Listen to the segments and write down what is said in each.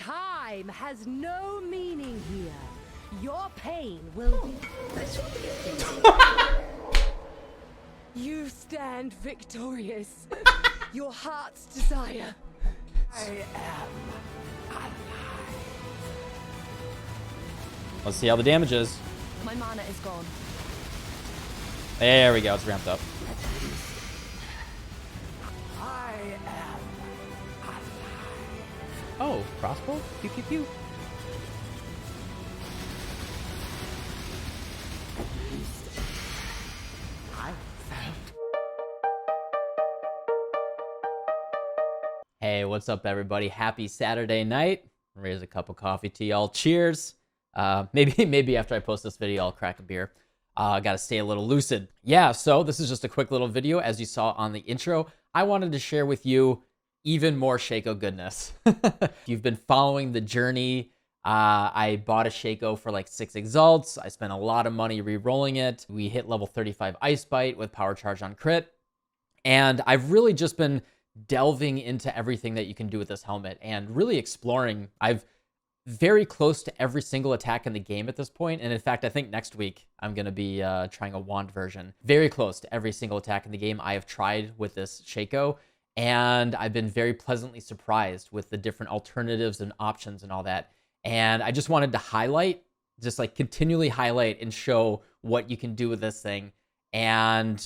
Time has no meaning here. Your pain will be... You stand victorious. Your heart's desire. I am alive. Let's see how the damage is. My mana is gone. There we go. It's ramped up. I am alive. Oh, crossbow? Pew, pew, pew. Hey, what's up, everybody? Happy Saturday night. Raise a cup of coffee to y'all. Cheers. Maybe after I post this video, I'll crack a beer. Gotta stay a little lucid. Yeah, so this is just a quick little video. As you saw on the intro, I wanted to share with you even more Shako goodness. If you've been following the journey, I bought a Shako for like 6 exalts. I spent a lot of money re-rolling it. We hit level 35 Ice Bite with Power Charge on crit. And I've really just been delving into everything that you can do with this helmet and really exploring. I've very close to every single attack in the game at this point. And in fact, I think next week I'm going to be trying a wand version. Very close to every single attack in the game I have tried with this Shako. And I've been very pleasantly surprised with the different alternatives and options and all that. And I just wanted to highlight, just like continually highlight and show what you can do with this thing. And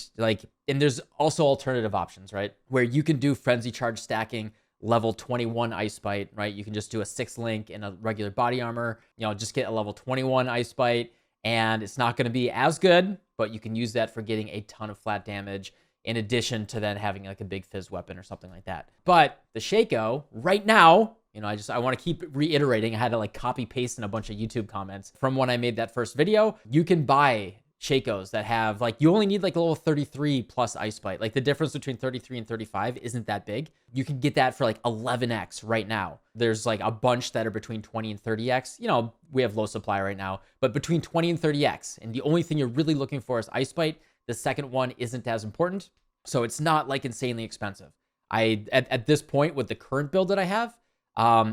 there's also alternative options, right? Where you can do frenzy charge stacking, level 21 Ice Bite, right? You can just do a 6 link in a regular body armor, just get a level 21 Ice Bite, and it's not going to be as good, but you can use that for getting a ton of flat damage in addition to then having like a big fizz weapon or something like that. But the Shako right now, I want to keep reiterating. I had to like copy paste in a bunch of YouTube comments from when I made that first video. You can buy Shakos that have you only need like level 33 plus Ice Bite. Like the difference between 33 and 35 isn't that big. You can get that for like 11x right now. There's like a bunch that are between 20 and 30x. We have low supply right now, but between 20 and 30x. And the only thing you're really looking for is Ice Bite. The second one isn't as important. So it's not like insanely expensive. At this point with the current build that I have,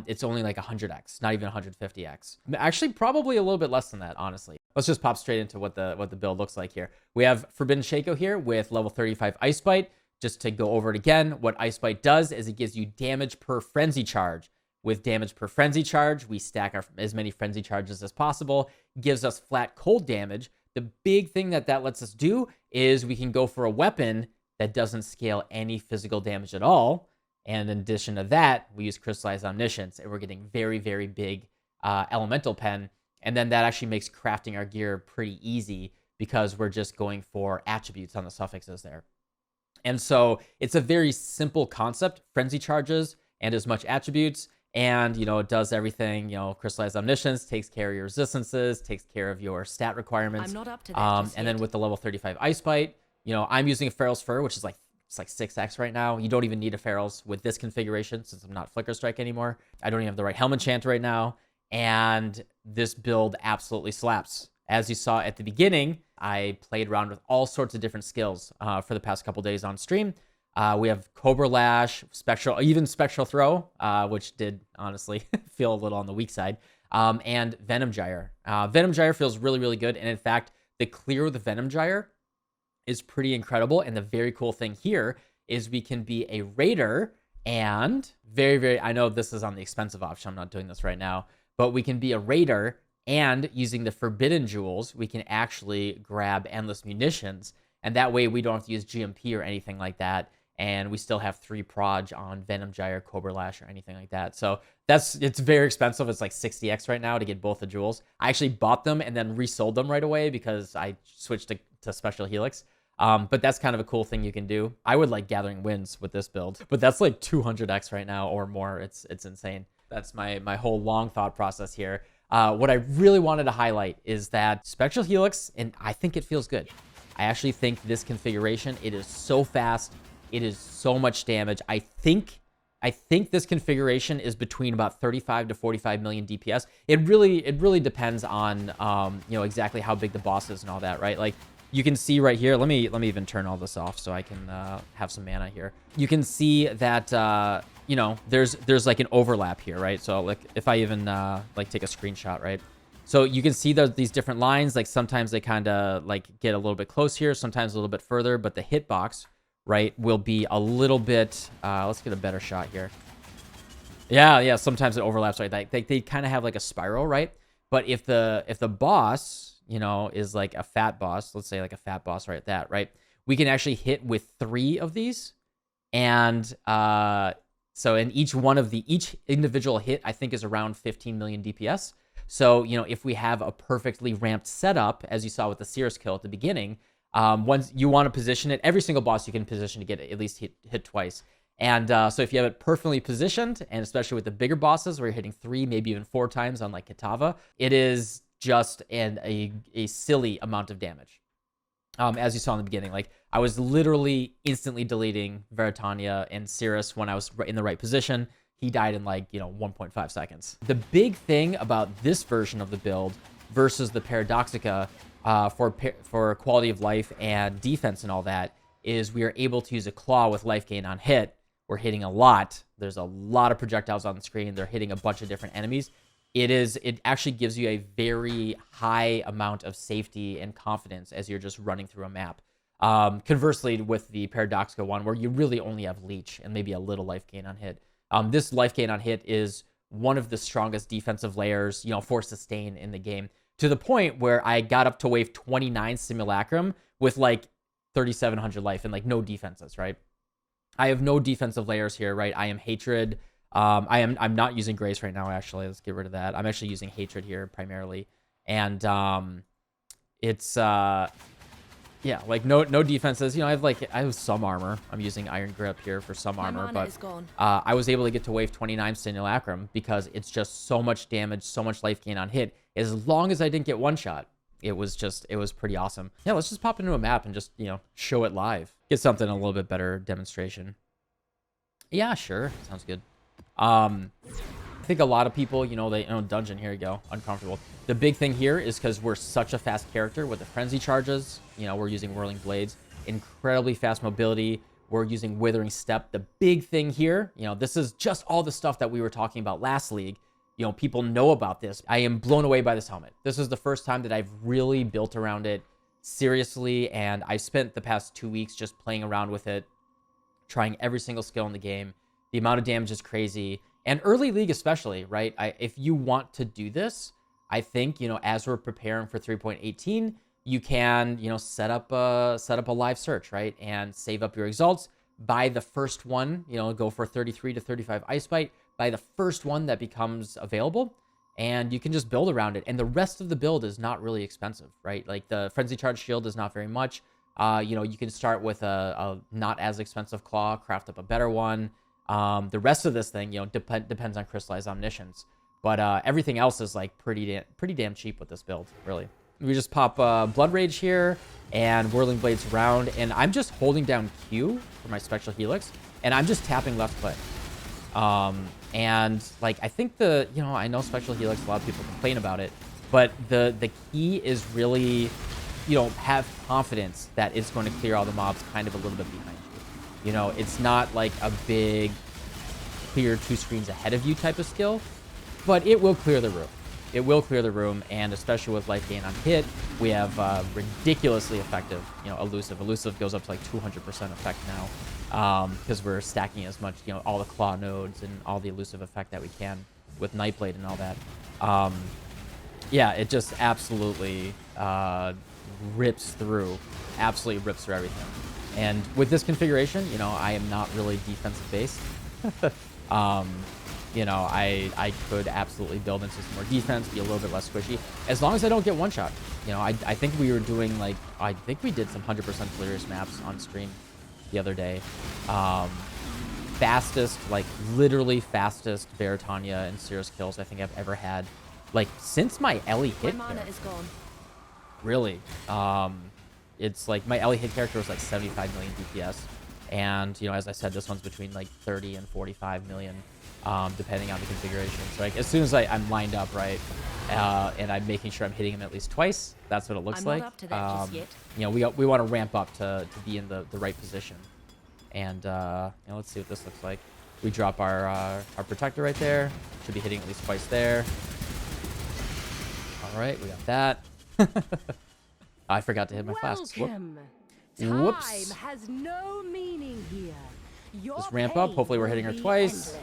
it's only like 100x, not even 150x. Actually, probably a little bit less than that, honestly. Let's just pop straight into what the build looks like here. We have Forbidden Shako here with level 35 Ice Bite. Just to go over it again, what Ice Bite does is it gives you damage per frenzy charge. With damage per frenzy charge, we stack as many frenzy charges as possible. Gives us flat cold damage. The big thing that lets us do is we can go for a weapon that doesn't scale any physical damage at all. And in addition to that, we use Crystallized Omniscience, and we're getting very, very big Elemental Pen. And then that actually makes crafting our gear pretty easy because we're just going for attributes on the suffixes there. And so it's a very simple concept, frenzy charges and as much attributes. And, it does everything, Crystallized Omniscience takes care of your resistances, takes care of your stat requirements. I'm not up to that and then with the level 35 Ice Bite, I'm using a Pharaoh's Fur, which is it's like 6x right now. You don't even need a Pharaoh's with this configuration since I'm not Flicker Strike anymore. I don't even have the right helmet chant right now. And this build absolutely slaps. As you saw at the beginning, I played around with all sorts of different skills for the past couple days on stream. We have Cobra Lash, Spectral, even Spectral Throw, which did honestly feel a little on the weak side, and Venom Gyre. Venom Gyre feels really, really good. And in fact, the clear with the Venom Gyre is pretty incredible. And the very cool thing here is we can be a raider and I know this is on the expensive option. I'm not doing this right now, but we can be a raider and using the forbidden jewels, we can actually grab endless munitions. And that way we don't have to use GMP or anything like that. And we still have 3 proj on Venom Gyre, Cobra Lash, or anything like that. So it's very expensive. It's like 60x right now to get both the jewels. I actually bought them and then resold them right away because I switched to Special Helix. But that's kind of a cool thing you can do. I would like Gathering Winds with this build, but that's like 200x right now or more. It's insane. That's my whole long thought process here. What I really wanted to highlight is that Spectral Helix, and I think it feels good. I actually think this configuration, it is so fast. It is so much damage. I think this configuration is between about 35 to 45 million DPS. It really depends on exactly how big the boss is and all that, right? Like you can see right here. Let me even turn all this off so I can have some mana here. You can see that you know, there's like an overlap here, right? So like if I even like take a screenshot, right? So you can see these different lines. Like sometimes they kind of like get a little bit close here, sometimes a little bit further, but the hitbox, right, will be a little bit. Let's get a better shot here. Yeah. Sometimes it overlaps, right? They kind of have like a spiral, right? But if the boss, you know, is like a fat boss, let's say like a fat boss, right? That, right? We can actually hit with 3 of these, and so in each individual hit, I think is around 15 million DPS. So, you know, if we have a perfectly ramped setup, as you saw with the Cirrus kill at the beginning, once you want to position it, every single boss you can position to get it at least hit twice. And so if you have it perfectly positioned, and especially with the bigger bosses where you're hitting 3, maybe even 4 times on like Kitava, it is just a silly amount of damage. As you saw in the beginning, like I was literally instantly deleting Veritania and Cirrus when I was in the right position. He died in like, you know, 1.5 seconds. The big thing about this version of the build versus the Paradoxica for quality of life and defense and all that is we are able to use a claw with life gain on hit. We're hitting a lot. There's a lot of projectiles on the screen. They're hitting a bunch of different enemies. It actually gives you a very high amount of safety and confidence as you're just running through a map. Conversely, with the Paradoxica one, where you really only have leech and maybe a little life gain on hit. This life gain on hit is one of the strongest defensive layers, you know, for sustain in the game, to the point where I got up to wave 29 Simulacrum with like 3,700 life and like no defenses, right? I have no defensive layers here, right? I am Hatred. I'm not using Grace right now, actually. Let's get rid of that. I'm actually using Hatred here primarily. And it's yeah, like no defenses. You know, I have some armor. I'm using Iron Grip here for some armor, but I was able to get to wave 29 Simulacrum because it's just so much damage, so much life gain on hit. As long as I didn't get one shot, it was pretty awesome. Yeah, let's just pop into a map and just, you know, show it live. Get something a little bit better demonstration. Yeah, sure. Sounds good. I think a lot of people, you know, dungeon, here you go, uncomfortable. The big thing here is because we're such a fast character with the frenzy charges, you know, we're using whirling blades, incredibly fast mobility, we're using withering step. The big thing here, you know, this is just all the stuff that we were talking about last league. You know, people know about this. I am blown away by this helmet. This is the first time that I've really built around it seriously, and I spent the past 2 weeks just playing around with it, trying every single skill in the game. The amount of damage is crazy, and early league especially, right? If you want to do this, I think, you know, as we're preparing for 3.18, you can, you know, set up a live search, right, and save up your exalts. Buy the first one, you know, go for 33 to 35 ice bite. Buy the first one that becomes available, and you can just build around it. And the rest of the build is not really expensive, right? Like the frenzy charge shield is not very much. You know, you can start with a not as expensive claw, craft up a better one. The rest of this thing, you know, depends on crystallized omniscience, but everything else is like pretty damn cheap with this build, really. We just pop Blood Rage here and Whirling Blades around, and I'm just holding down Q for my Spectral Helix, and I'm just tapping left click. And like, I think you know, I know Spectral Helix, a lot of people complain about it, but the key is really, you know, have confidence that it's going to clear all the mobs kind of a little bit behind you. You know, it's not like a big clear 2 screens ahead of you type of skill, but it will clear the room. It will clear the room, and especially with life gain on hit, we have ridiculously effective, you know, elusive. Elusive goes up to like 200% effect now, because we're stacking as much, you know, all the claw nodes and all the elusive effect that we can with Nightblade and all that. Yeah, it just absolutely rips through everything. And with this configuration, you know, I am not really defensive based. You know, I could absolutely build into some more defense, be a little bit less squishy, as long as I don't get one shot. You know, I think we were doing like, I think we did some 100% Delirious maps on stream the other day. Fastest, like literally fastest Veritania and Cirrus kills I think I've ever had, like since my Ellie hit. My mana is gone. Really? It's like my Ellie hit character was like 75 million DPS, and you know, as I said, this one's between like 30 and 45 million. Depending on the configuration. So like as soon as I'm lined up right, and I'm making sure I'm hitting him at least twice, that's what it looks like. Not up to that just yet. You know, we want to ramp up to be in the right position. And you know, let's see what this looks like. We drop our protector right there. Should be hitting at least twice there. All right, we got that. I forgot to hit my flasks. Welcome. Whoops. Time has no meaning here. Your Just ramp up. pain Hopefully we're will hitting her be twice.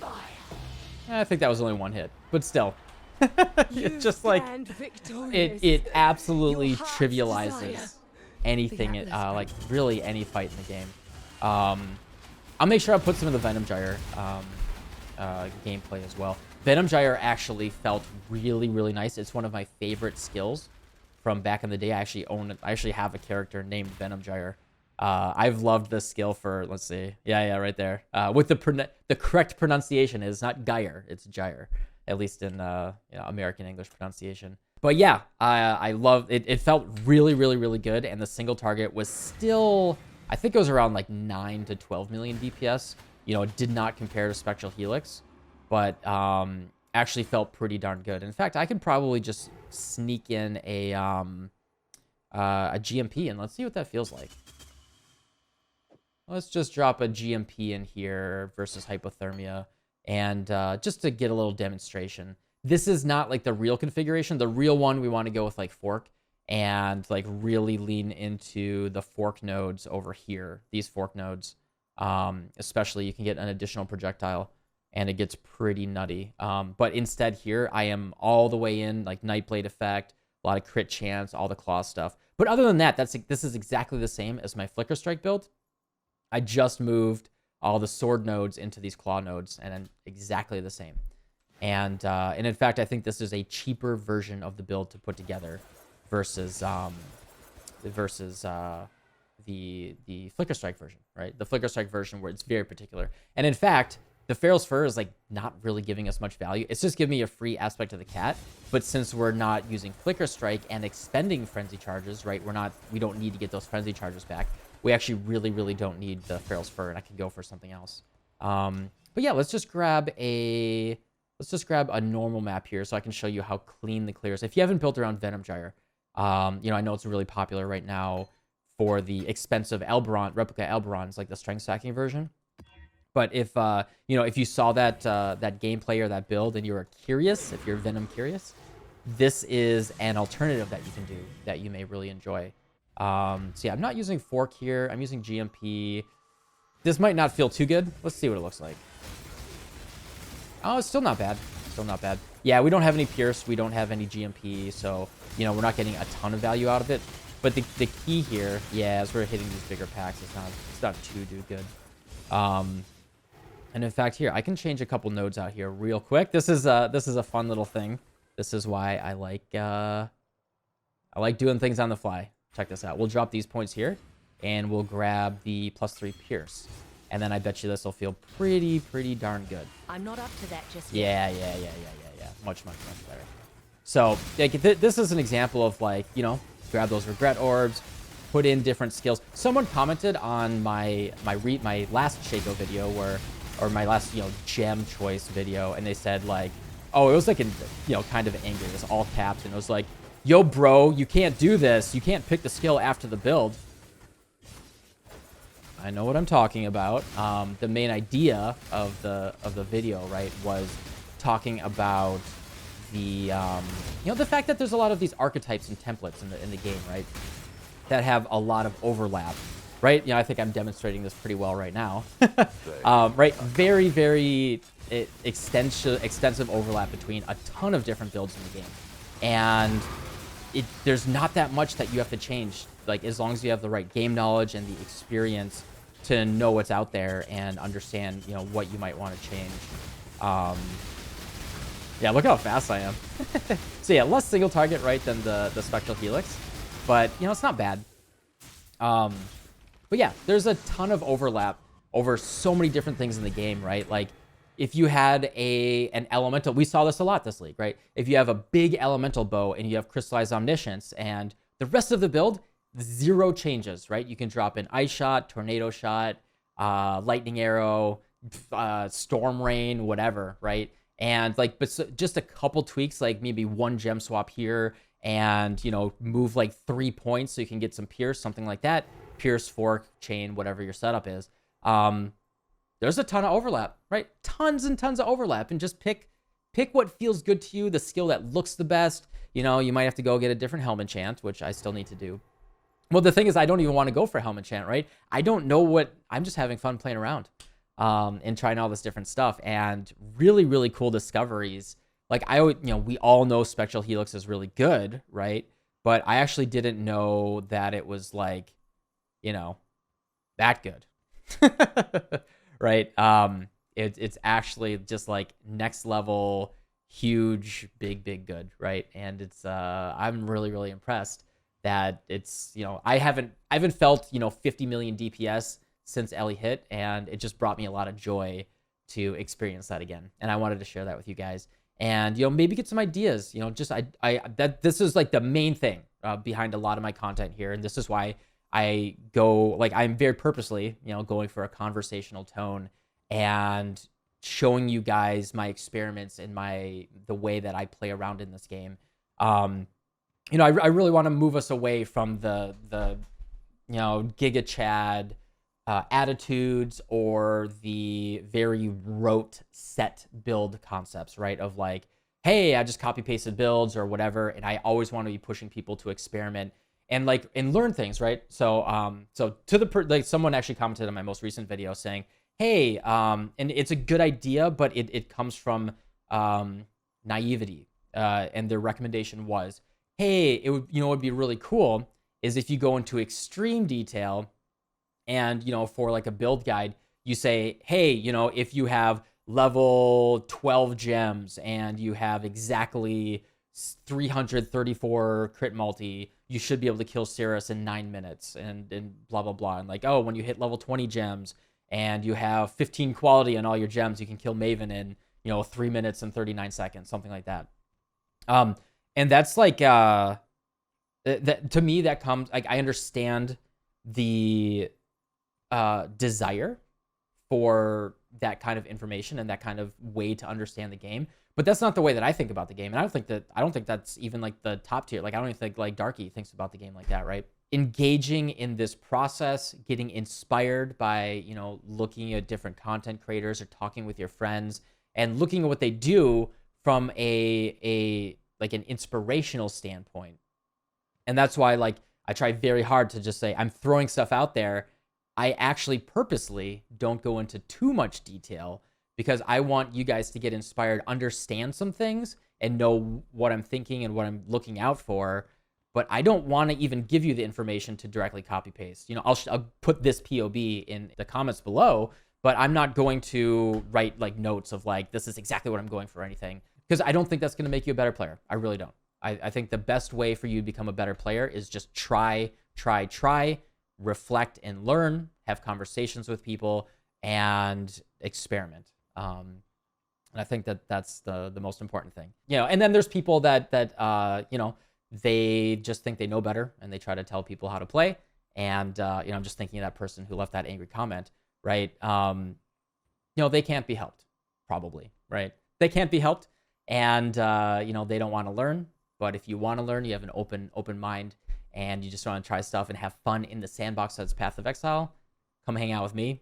endless. I think that was only one hit, but still. It's just like victorious. it absolutely Your heart's trivializes desire. anything, The Atlas like really any fight in the game. I'll make sure I put some of the Venom gyre gameplay as well. Venom gyre actually felt really, really nice. It's one of my favorite skills from back in the day. I actually have a character named Venom gyre. I've loved this skill for, let's see. Yeah, right there. With the correct pronunciation is not gyre, it's gyre, at least in American English pronunciation. But yeah, I love it. It felt really, really, really good. And the single target was still, I think it was around like 9 to 12 million DPS. You know, it did not compare to Spectral Helix, but actually felt pretty darn good. In fact, I could probably just sneak in a GMP and let's see what that feels like. Let's just drop a GMP in here versus hypothermia, and just to get a little demonstration. This is not like the real configuration. The real one, we want to go with like fork and like really lean into the fork nodes over here. These fork nodes, especially, you can get an additional projectile and it gets pretty nutty. But instead here, I am all the way in like Nightblade effect, a lot of crit chance, all the claw stuff. But other than that, this is exactly the same as my Flicker Strike build. I just moved all the sword nodes into these claw nodes, and then exactly the same. And in fact, I think this is a cheaper version of the build to put together versus the Flicker Strike version, right? The Flicker Strike version where it's very particular. And in fact, the Pharaoh's Fur is like not really giving us much value. It's just giving me a free aspect of the cat. But since we're not using Flicker Strike and expending frenzy charges, right? We don't need to get those frenzy charges back. We actually really, really don't need the Pharaoh's Fur, and I can go for something else. But yeah, let's just grab a normal map here so I can show you how clean the clear is. If you haven't built around Venom gyre, I know it's really popular right now for the expensive replica Elberons, like the strength stacking version. But if you saw that gameplay or that build and you were curious, if you're Venom curious, this is an alternative that you can do that you may really enjoy. So yeah, I'm not using fork here. I'm using GMP. This might not feel too good. Let's see what it looks like. Oh, it's still not bad. Still not bad. Yeah, we don't have any Pierce. We don't have any GMP. So, we're not getting a ton of value out of it. But the key here, yeah, as we're hitting these bigger packs, it's not too good. And in fact, here, I can change a couple nodes out here real quick. This is a fun little thing. This is why I like doing things on the fly. Check this out. We'll drop these points here, and we'll grab the +3 Pierce. And then I bet you this will feel pretty darn good. I'm not up to that just yet. Yeah. Much better. So, this is an example of like, grab those regret orbs, put in different skills. Someone commented on my last Shako video or my last, gem choice video, and they said like, oh, it was like kind of angry. It was all caps, and it was like, yo, bro, you can't do this. You can't pick the skill after the build. I know what I'm talking about. The main idea of the video, right, was talking about the the fact that there's a lot of these archetypes and templates in the game, right, that have a lot of overlap, right? I think I'm demonstrating this pretty well right now. Right, very extensive overlap between a ton of different builds in the game, and there's not that much that you have to change, like as long as you have the right game knowledge and the experience to know what's out there and understand, what you might want to change. Yeah, look how fast I am. So yeah, less single target, right, than the Spectral Helix, but it's not bad. But yeah, there's a ton of overlap over so many different things in the game, right? Like if you had an elemental, we saw this a lot this league, right? If you have a big elemental bow and you have crystallized omniscience and the rest of the build, 0 changes, right? You can drop in ice shot, tornado shot, lightning arrow, storm rain, whatever, right? And like, but just a couple tweaks, like maybe 1 gem swap here and, move like 3 points so you can get some pierce, something like that. Pierce, fork, chain, whatever your setup is. there's a ton of overlap, right? Tons and tons of overlap, and just pick what feels good to you, the skill that looks the best. You know, you might have to go get a different helm enchant, which I still need to do. Well, the thing is, I don't even want to go for helm enchant, right? I don't know what, I'm just having fun playing around and trying all this different stuff, and really, really cool discoveries. Like, we all know Spectral Helix is really good, right? But I actually didn't know that it was like, that good, right? It's actually just like next level, huge, big good, right? And it's I'm really, really impressed that it's, I haven't felt 50 million DPS since Ellie hit, and it just brought me a lot of joy to experience that again. And I wanted to share that with you guys, and maybe get some ideas. This is like the main thing behind a lot of my content here, and this is why I go, like, I'm very purposely going for a conversational tone and showing you guys my experiments and the way that I play around in this game. I really want to move us away from the Giga Chad attitudes, or the very rote set build concepts, right? Of like, hey, I just copy pasted builds or whatever, and I always want to be pushing people to experiment and learn things, right? So to someone actually commented on my most recent video saying, hey, and it's a good idea, but it comes from naivety, and their recommendation was, hey, it would would be really cool is if you go into extreme detail, and for like a build guide, you say, hey, if you have level 12 gems and you have exactly 334 crit multi, you should be able to kill Cirrus in 9 minutes, and blah blah blah. And like, oh, when you hit level 20 gems and you have 15 quality on all your gems, you can kill Maven in 3 minutes and 39 seconds, something like that. And that's like that to me, that comes, like, I understand the desire for that kind of information and that kind of way to understand the game, but that's not the way that I think about the game. And I don't think that's even like the top tier. Like, I don't even think like Darky thinks about the game like that, right? Engaging in this process, getting inspired by looking at different content creators or talking with your friends and looking at what they do from an inspirational standpoint. And that's why, like, I try very hard to just say, I'm throwing stuff out there. I actually purposely don't go into too much detail, because I want you guys to get inspired, understand some things, and know what I'm thinking and what I'm looking out for. But I don't want to even give you the information to directly copy paste. I'll put this POB in the comments below, but I'm not going to write like notes of like, this is exactly what I'm going for or anything, because I don't think that's going to make you a better player. I really don't. I think the best way for you to become a better player is just try, reflect and learn, have conversations with people, and experiment. And I think that's the most important thing. And then there's people that they just think they know better and they try to tell people how to play. And I'm just thinking of that person who left that angry comment, right? They can't be helped, probably, right? They can't be helped, and they don't want to learn. But if you want to learn, you have an open mind, and you just want to try stuff and have fun in the sandbox that's Path of Exile, come hang out with me.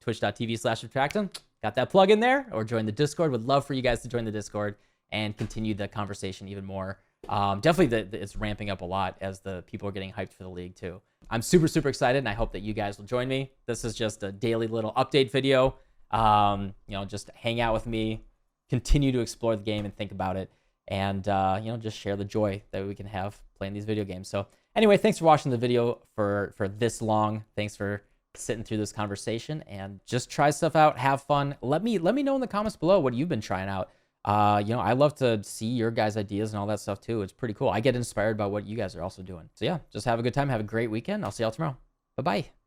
Twitch.tv/Subtractum. Got that plug in there, or join the Discord. Would love for you guys to join the Discord and continue the conversation even more. Definitely it's ramping up a lot as the people are getting hyped for the league too. I'm super excited, and I hope that you guys will join me. This is just a daily little update video. Just hang out with me, continue to explore the game and think about it, and just share the joy that we can have playing these video games. So anyway, thanks for watching the video for this long. Thanks for sitting through this conversation, and just try stuff out, have fun. Let me know in the comments below what you've been trying out. I love to see your guys' ideas and all that stuff too. It's pretty cool. I get inspired by what you guys are also doing. So yeah, just have a good time. Have a great weekend. I'll see y'all tomorrow. Bye-bye.